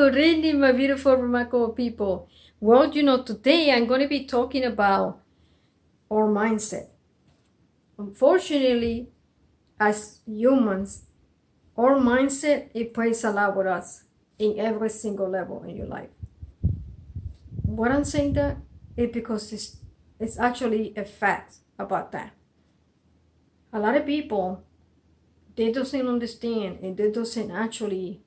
Good evening, my beautiful, remarkable people. Well, today I'm going to be talking about our mindset. Unfortunately, as humans, our mindset, it plays a lot with us in every single level in your life. What I'm saying that is because it's actually a fact about that. A lot of people, they doesn't understand and they doesn't actually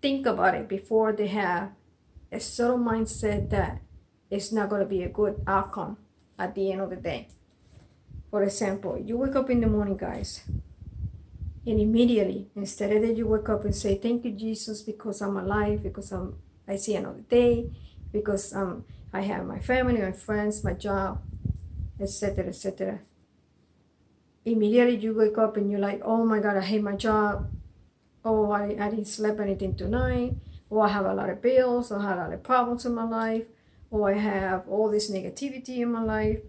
think about it before they have a certain mindset that it's not going to be a good outcome at the end of the day. For example, you wake up in the morning, guys, and immediately, instead of that, you wake up and say, "Thank you, Jesus, because I'm alive, because I see another day, because I have my family, my friends, my job, etc., etc." Immediately, you wake up and you're like, "Oh my God, I hate my job. Oh, I didn't sleep anything tonight. Oh, I have a lot of bills. I have a lot of problems in my life. Oh, I have all this negativity in my life."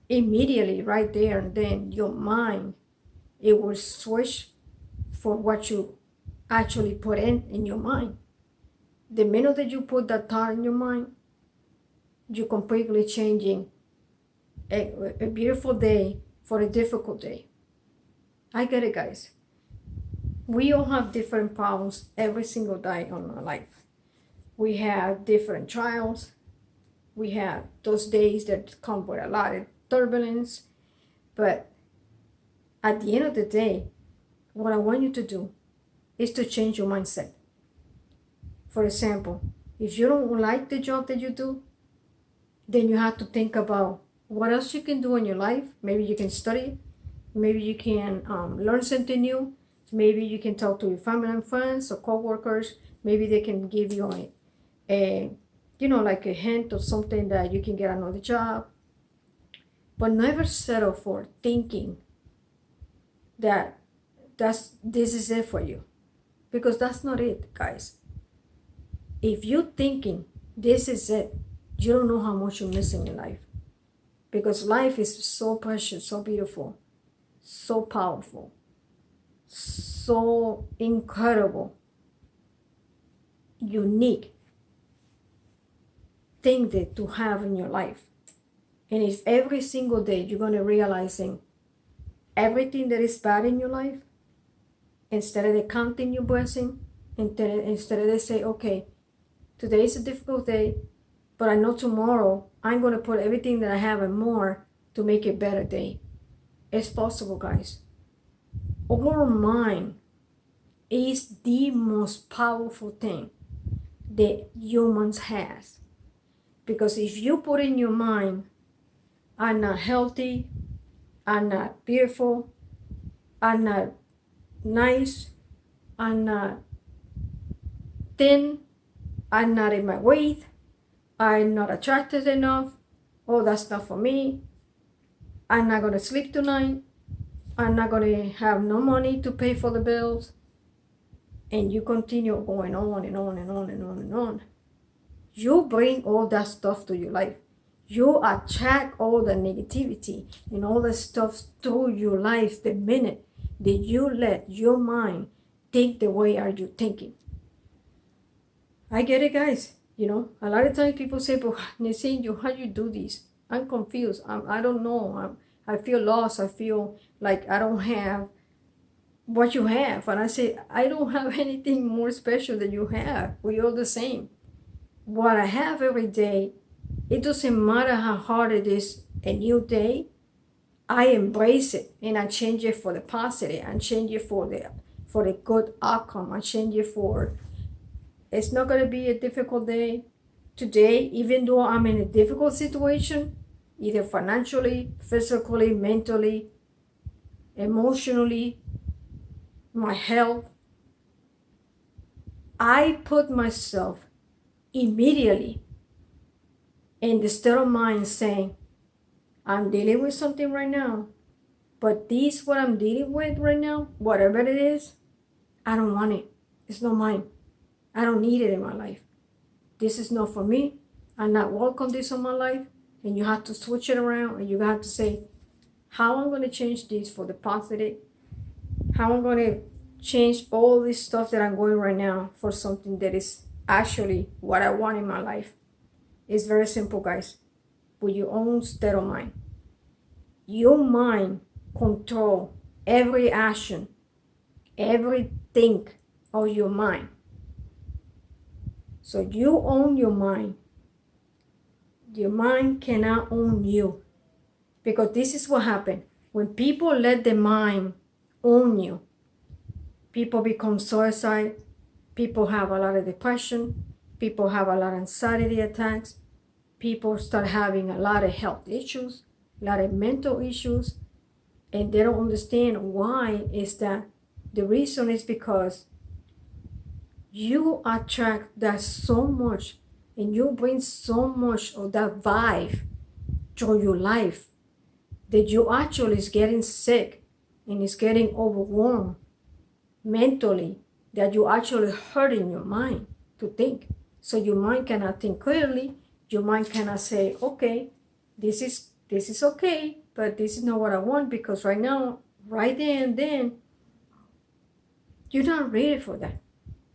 Immediately, right there and then, your mind, it will switch for what you actually put in your mind. The minute that you put that thought in your mind, you're completely changing a beautiful day for a difficult day. I get it, guys. We all have different problems every single day on our life. We have different trials. We have those days that come with a lot of turbulence. But at the end of the day, what I want you to do is to change your mindset. For example, if you don't like the job that you do, then you have to think about what else you can do in your life. Maybe you can study. Maybe you can learn something new. Maybe you can talk to your family and friends or co-workers. Maybe they can give you like a hint or something that you can get another job. But never settle for thinking that this is it for you, because that's not it, guys. If you're thinking this is it, you don't know how much you're missing in life, because life is so precious, so beautiful, so powerful, so incredible, unique thing that to have in your life. And if every single day you're going to realizing everything that is bad in your life, instead of counting your blessing, instead of they say, okay, today is a difficult day, but I know tomorrow I'm going to put everything that I have and more to make it a better day. It's possible, guys. Our mind is the most powerful thing that humans has. Because if you put in your mind, I'm not healthy, I'm not beautiful, I'm not nice, I'm not thin, I'm not in my weight, I'm not attractive enough, oh, that's not for me, I'm not going to sleep tonight, I'm not going to have no money to pay for the bills, and you continue going on and on and on and on and on, you bring all that stuff to your life. You attract all the negativity and all the stuff through your life the minute that you let your mind think the way are you thinking. I get it, guys. A lot of times people say, but Nissin, how you do this? I'm confused. I don't know. I feel lost. I feel like I don't have what you have. And I say, I don't have anything more special than you have. We're all the same. What I have every day, it doesn't matter how hard it is, a new day, I embrace it and I change it for the positive. I change it for the good outcome. I change it for, it's not going to be a difficult day today, even though I'm in a difficult situation, either financially, physically, mentally, emotionally, my health. I put myself immediately in the state of mind saying, I'm dealing with something right now, but this what I'm dealing with right now, whatever it is, I don't want it. It's not mine. I don't need it in my life. This is not for me. I'm not welcome this in my life. And you have to switch it around, and you have to say, how I'm going to change this for the positive, how I'm going to change all this stuff that I'm going right now for something that is actually what I want in my life. It's very simple, guys. With your own state of mind. Your mind control every action, everything of your mind. So you own your mind. Your mind cannot own you. Because this is what happened. When people let the mind own you, people become suicide, people have a lot of depression, people have a lot of anxiety attacks, people start having a lot of health issues, a lot of mental issues, and they don't understand why is that. The reason is because you attract that so much and you bring so much of that vibe to your life that you actually is getting sick and is getting overwhelmed mentally, that you actually hurting your mind to think. So your mind cannot think clearly. Your mind cannot say, okay, this is okay, but this is not what I want, because right now, right there and then, you're not ready for that.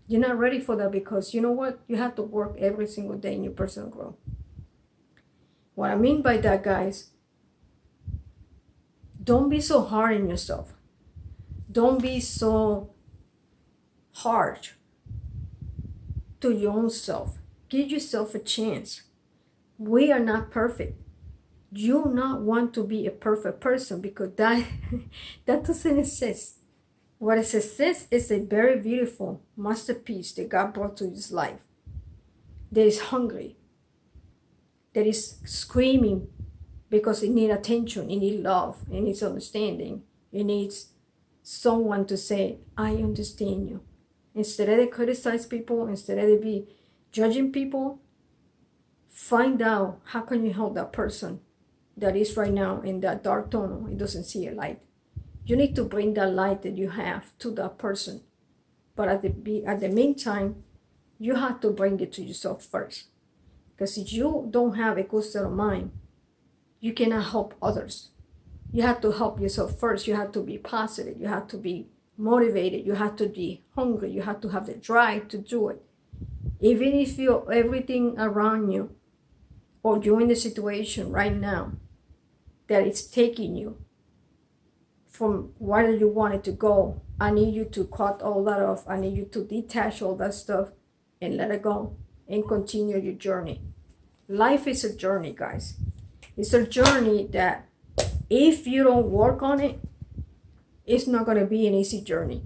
You're not ready for that because you know what? You have to work every single day in your personal growth. What I mean by that, guys, don't be so hard on yourself. Don't be so hard to your own self. Give yourself a chance. We are not perfect. You not want to be a perfect person, because that doesn't exist. What exists is a very beautiful masterpiece that God brought to his life. That is hungry. That is screaming because it needs attention, it needs love, it needs understanding. It needs someone to say, I understand you. Instead of criticize people, instead of be judging people, find out how can you help that person that is right now in that dark tunnel. It doesn't see a light. You need to bring that light that you have to that person. But at the meantime, you have to bring it to yourself first. Because if you don't have a good state of mind, you cannot help others. You have to help yourself first. You have to be positive. You have to be motivated. You have to be hungry. You have to have the drive to do it. Even if you everything around you or you're in the situation right now that it's taking you from where you wanted to go, I need you to cut all that off. I need you to detach all that stuff and let it go and continue your journey. Life is a journey, guys. It's a journey that if you don't work on it, it's not going to be an easy journey.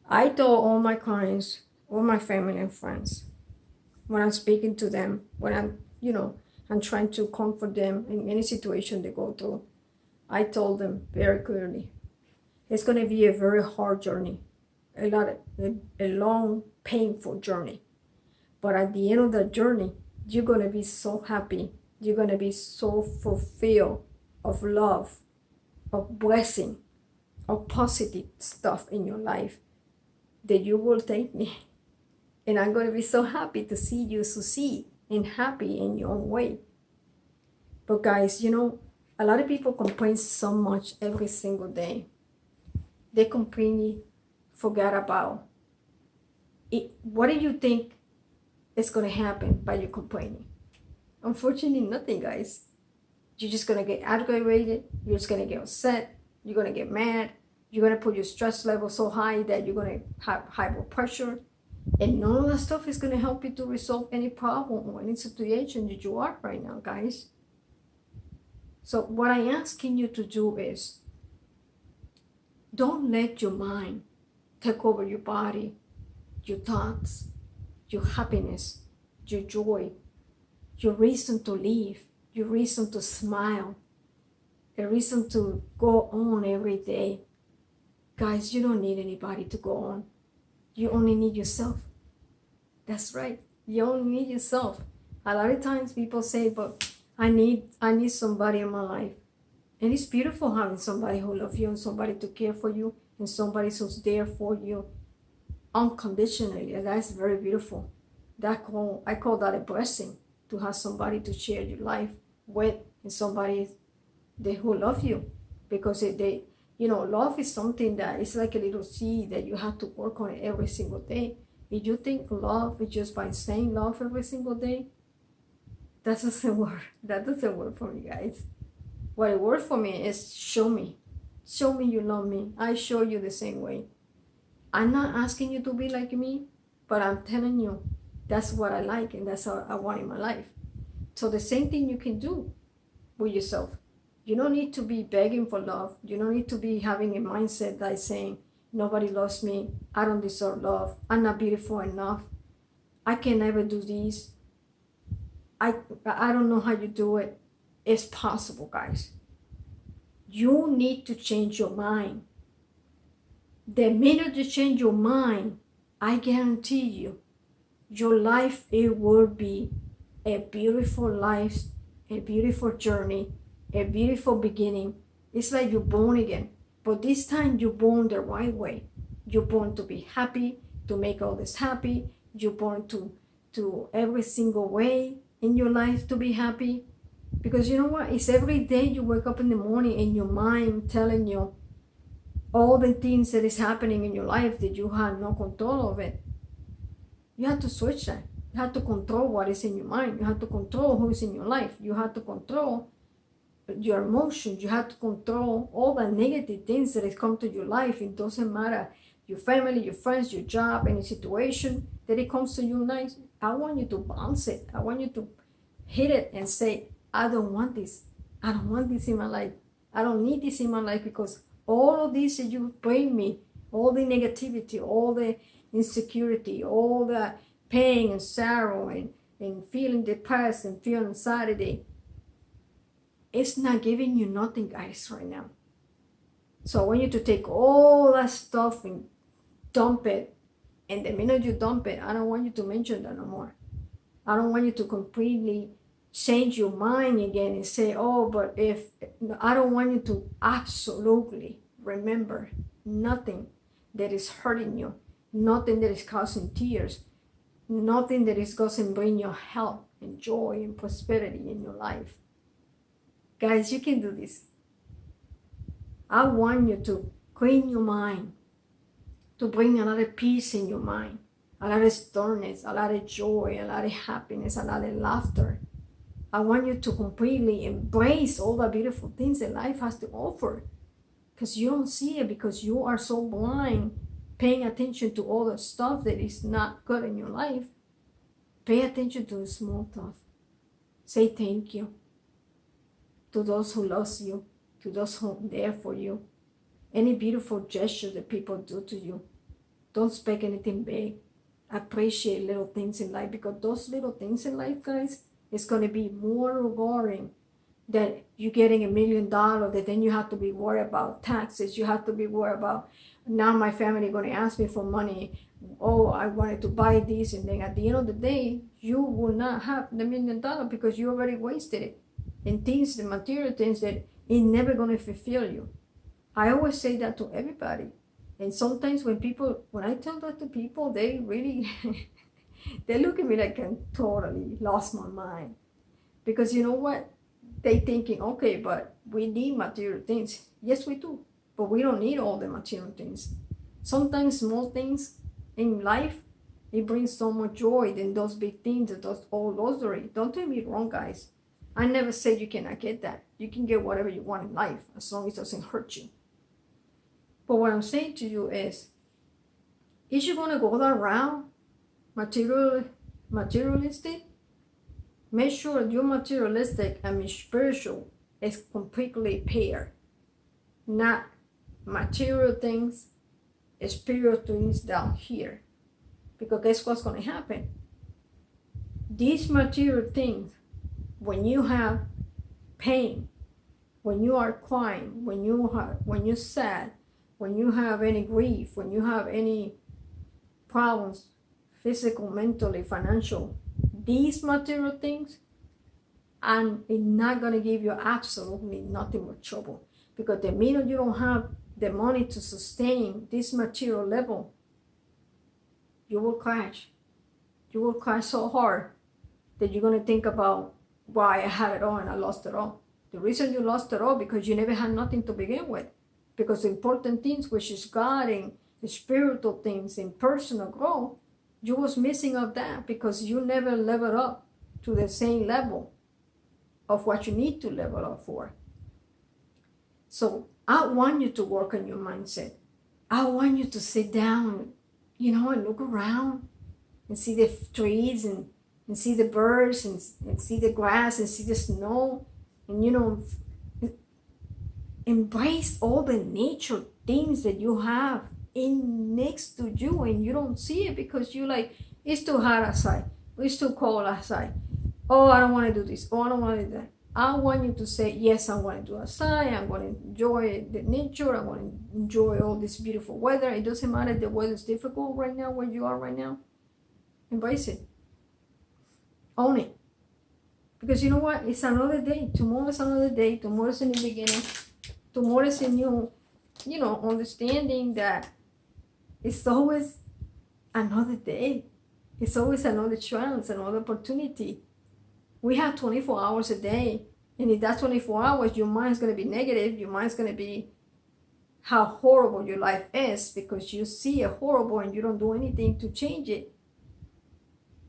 I told all my clients, all my family and friends, when I'm speaking to them, when I'm trying to comfort them in any situation they go through, I told them very clearly, it's going to be a very hard journey, a long, painful journey. But at the end of the journey, you're going to be so happy. You're going to be so fulfilled of love, of blessing, of positive stuff in your life that you will thank me. And I'm going to be so happy to see you succeed and happy in your own way. But guys, a lot of people complain so much every single day. They completely forget about it. What do you think is going to happen by you complaining? Unfortunately, nothing, guys. You're just going to get aggravated. You're just going to get upset. You're going to get mad. You're going to put your stress level so high that you're going to have high blood pressure. And none of that stuff is going to help you to resolve any problem or any situation that you are right now, guys. So what I'm asking you to do is, don't let your mind take over your body, your thoughts, your happiness, your joy, your reason to live, your reason to smile, a reason to go on every day. Guys, you don't need anybody to go on. You only need yourself. That's right. You only need yourself. A lot of times people say, but I need somebody in my life. And it's beautiful having somebody who loves you and somebody to care for you and somebody who's there for you unconditionally. And that's very beautiful. I call that a blessing, to have somebody to share your life with and somebody who love you, because Love is something that is like a little seed that you have to work on it every single day. If you think love is just by saying love every single day, that doesn't work. That doesn't work for me, guys. What it works for me is show me. Show me you love me. I show you the same way. I'm not asking you to be like me, but I'm telling you that's what I like and that's what I want in my life. So the same thing you can do with yourself. You don't need to be begging for love. You don't need to be having a mindset that is saying, nobody loves me. I don't deserve love. I'm not beautiful enough. I can never do this. I don't know how you do it. It's possible, guys. You need to change your mind. The minute you change your mind, I guarantee you, your life, it will be a beautiful life, a beautiful journey, a beautiful beginning. It's like you're born again, but this time you're born the right way. You're born to be happy, to make others happy. You're born to every single way in your life to be happy. Because you know what? It's every day you wake up in the morning and your mind telling you all the things that is happening in your life that you have no control of it. You have to switch that. You have to control what is in your mind. You have to control who is in your life. You have to control your emotions. You have to control all the negative things that has come to your life. It doesn't matter your family, your friends, your job, any situation that it comes to you nice. I want you to bounce it. I want you to hit it and say, I don't want this. I don't want this in my life. I don't need this in my life because all of this that you bring me, all the negativity, all the insecurity, all the pain and sorrow and feeling depressed and feeling anxiety, it's not giving you nothing, guys, right now. So I want you to take all that stuff and dump it. And the minute you dump it, I don't want you to mention that no more. I don't want you to completely change your mind again and say, oh, but if, I don't want you to absolutely remember nothing that is hurting you, nothing that is causing tears, nothing that is going to bring you health and joy and prosperity in your life. Guys, you can do this. I want you to clean your mind, to bring a lot of peace in your mind, a lot of sternness, a lot of joy, a lot of happiness, a lot of laughter. I want you to completely embrace all the beautiful things that life has to offer, because you don't see it because you are so blind paying attention to all the stuff that is not good in your life. Pay attention to the small stuff. Say thank you to those who loves you, to those who are there for you. Any beautiful gesture that people do to you. Don't expect anything big. Appreciate little things in life, because those little things in life, guys, it's going to be more rewarding than you getting $1 million that then you have to be worried about taxes. You have to be worried about, now my family going to ask me for money. Oh, I wanted to buy this. And then at the end of the day, you will not have the $1 million because you already wasted it in things, the material things that it never going to fulfill you. I always say that to everybody. And sometimes when I tell that to people, they really, they look at me like I'm totally lost my mind. Because you know what? They thinking, okay, but we need material things. Yes, we do. But we don't need all the material things. Sometimes small things in life, it brings so much joy than those big things, those old luxury. Don't take me wrong, guys. I never said you cannot get that. You can get whatever you want in life as long as it doesn't hurt you. But what I'm saying to you is you going to go that route, materialistic? Make sure your materialistic and spiritual is completely paired. Not material things, spiritual things down here. Because guess what's going to happen? These material things, when you have pain, when you are crying, when you're sad, when you have any grief, when you have any problems, physical, mentally, financial, these material things, and it's not going to give you absolutely nothing but trouble. Because the minute you don't have the money to sustain this material level, you will crash. You will crash so hard that you're going to think about why I had it all and I lost it all. The reason you lost it all because you never had nothing to begin with. Because the important things, which is God and the spiritual things and personal growth, you was missing of that because you never leveled up to the same level of what you need to level up for. So I want you to work on your mindset. I want you to sit down, and look around and see the trees and see the birds and see the grass and see the snow and, embrace all the nature things that you have in next to you, and you don't see it because you like, it's too hot outside, it's too cold outside, oh, I don't want to do this, oh, I don't want to do that. I want you to say, yes, I want to do outside, I'm going to enjoy the nature, I want to enjoy all this beautiful weather. It doesn't matter if the weather is difficult right now, where you are right now. Embrace it. Own it. Because you know what? It's another day. Tomorrow is another day. Tomorrow is a new beginning. Tomorrow is a new, understanding that it's always another day. It's always another chance, another opportunity. We have 24 hours a day. And in that 24 hours, your mind's going to be negative. Your mind's going to be how horrible your life is because you see it horrible and you don't do anything to change it.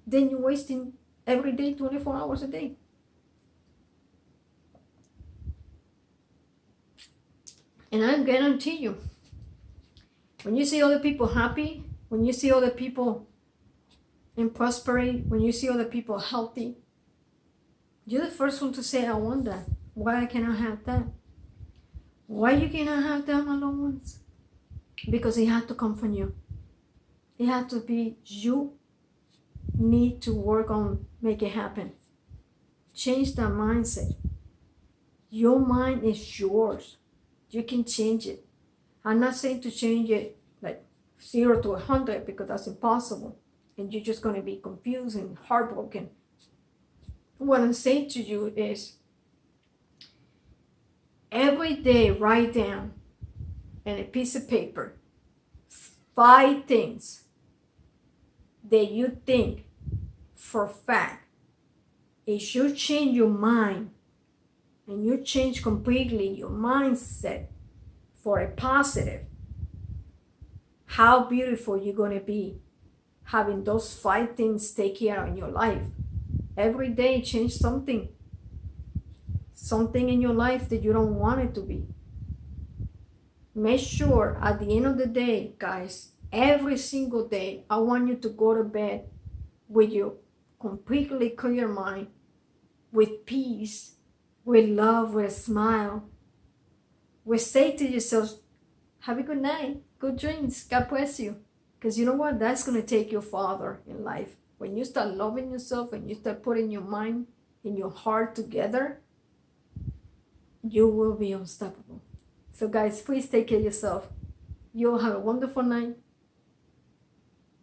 Then you're wasting every day 24 hours a day. And I guarantee you, when you see other people happy, when you see other people in prosperity, when you see other people healthy, you're the first one to say, I want that. Why I cannot have that? Why you cannot have that, my loved ones? Because it had to come from you. It had to be you need to work on make it happen. Change that mindset. Your mind is yours. You can change it. I'm not saying to change it like 0 to 100 because that's impossible. And you're just going to be confused and heartbroken. What I'm saying to you is every day write down on a piece of paper 5 things that you think for a fact. If you change your mind and you change completely your mindset for a positive, how beautiful you're going to be having those 5 things take care in your life. Every day change something in your life that you don't want it to be. Make sure at the end of the day, guys, every single day, I want you to go to bed with your completely clear mind, with peace, with love, with a smile. We say to yourself, have a good night, good dreams, God bless you. Because you know what? That's going to take you farther in life. When you start loving yourself and you start putting your mind and your heart together, you will be unstoppable. So guys, please take care of yourself. You'll have a wonderful night.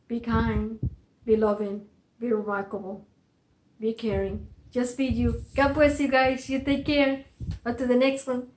Be kind, be loving, be remarkable, be caring. Just be you. God bless you guys. You take care. Until the next one.